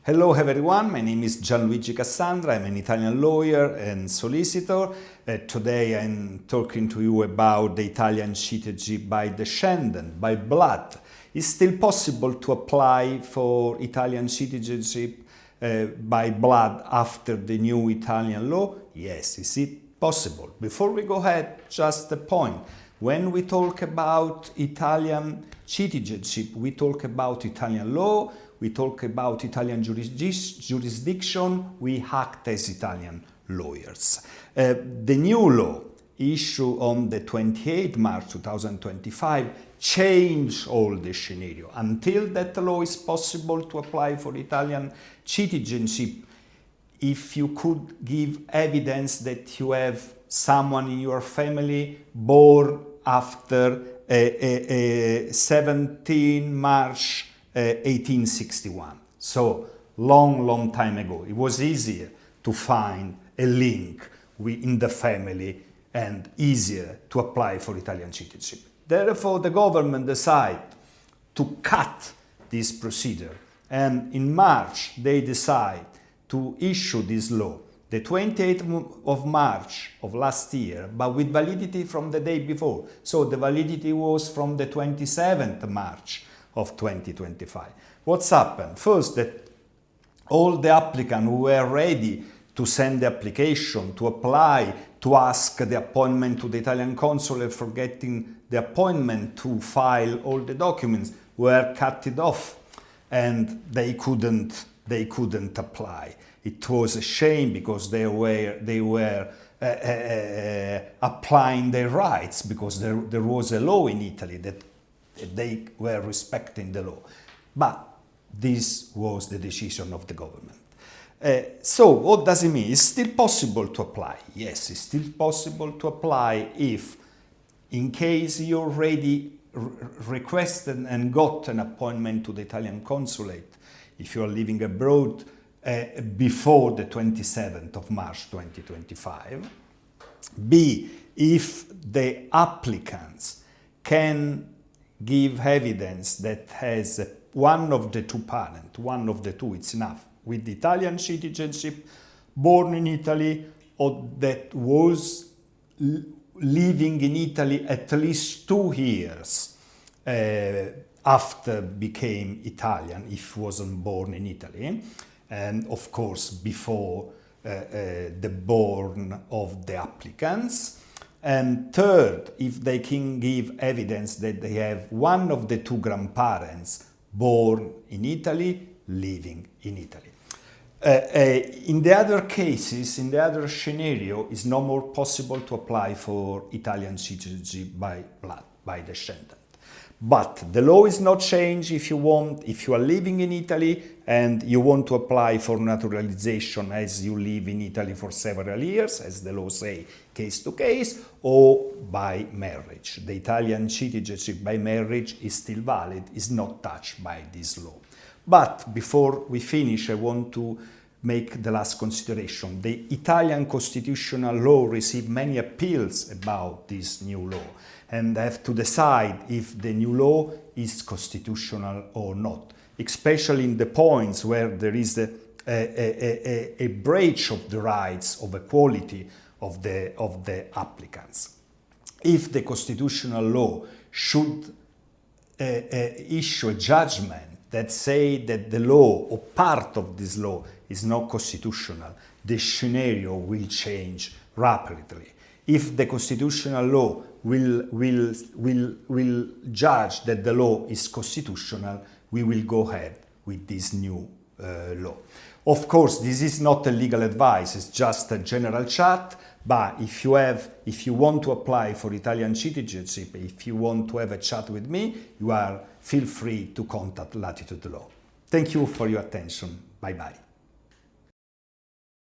Hello everyone, my name is Gianluigi Cassandra, I'm an Italian lawyer and solicitor. Today I'm talking to you about the Italian citizenship by descendant, by blood. It's still possible to apply for Italian citizenship by blood after the new Italian law? Yes, is it possible? Before we go ahead, just a point. When we talk about Italian citizenship, we talk about Italian law, we talk about Italian jurisdiction, we act as Italian lawyers. The new law issued on the 28th March 2025 changed all the scenario. Until that law is possible to apply for Italian citizenship, if you could give evidence that you have someone in your family born after 17 March 1861. So long time ago. It was easier to find a link in the family and easier to apply for Italian citizenship. Therefore, the government decided to cut this procedure. And in March, they decide to issue this law, the 28th of March of last year, but with validity from the day before. So the validity was from the 27th March of 2025. What's happened? First, that all the applicants who were ready to send the application, to apply, to ask the appointment to the Italian consulate for getting the appointment to file all the documents were cut it off and they couldn't apply. It was a shame because they were applying their rights because there was a law in Italy that they were respecting the law. But this was the decision of the government. So what does it mean? It's still possible to apply. Yes, it's still possible to apply if, in case you already requested and got an appointment to the Italian consulate, if you are living abroad before the 27th of March 2025. B, if the applicants can give evidence that has one of the two parents, one of the two, it's enough, with Italian citizenship, born in Italy, or that was living in Italy at least 2 years after became Italian, if wasn't born in Italy, and of course before the born of the applicants. And third, if they can give evidence that they have one of the two grandparents born in Italy, living in Italy. In the other cases, in the other scenario, it's no more possible to apply for Italian citizenship by blood, by descendant. But the law is not changed if you are living in Italy and you want to apply for naturalization as you live in Italy for several years, as the law says, case to case, or by marriage. The Italian citizenship by marriage is still valid, is not touched by this law. But before we finish, I want to make the last consideration. The Italian constitutional law received many appeals about this new law and have to decide if the new law is constitutional or not, especially in the points where there is a breach of the rights of equality of the applicants. If the constitutional law should issue a judgment that say that the law or part of this law is not constitutional, the scenario will change rapidly. If the constitutional law will judge that the law is constitutional, we will go ahead with this new law. Of course, this is not a legal advice, it's just a general chat, but if you want to apply for Italian citizenship, if you want to have a chat with me, feel free to contact Latitude Law. Thank you for your attention. Bye-bye.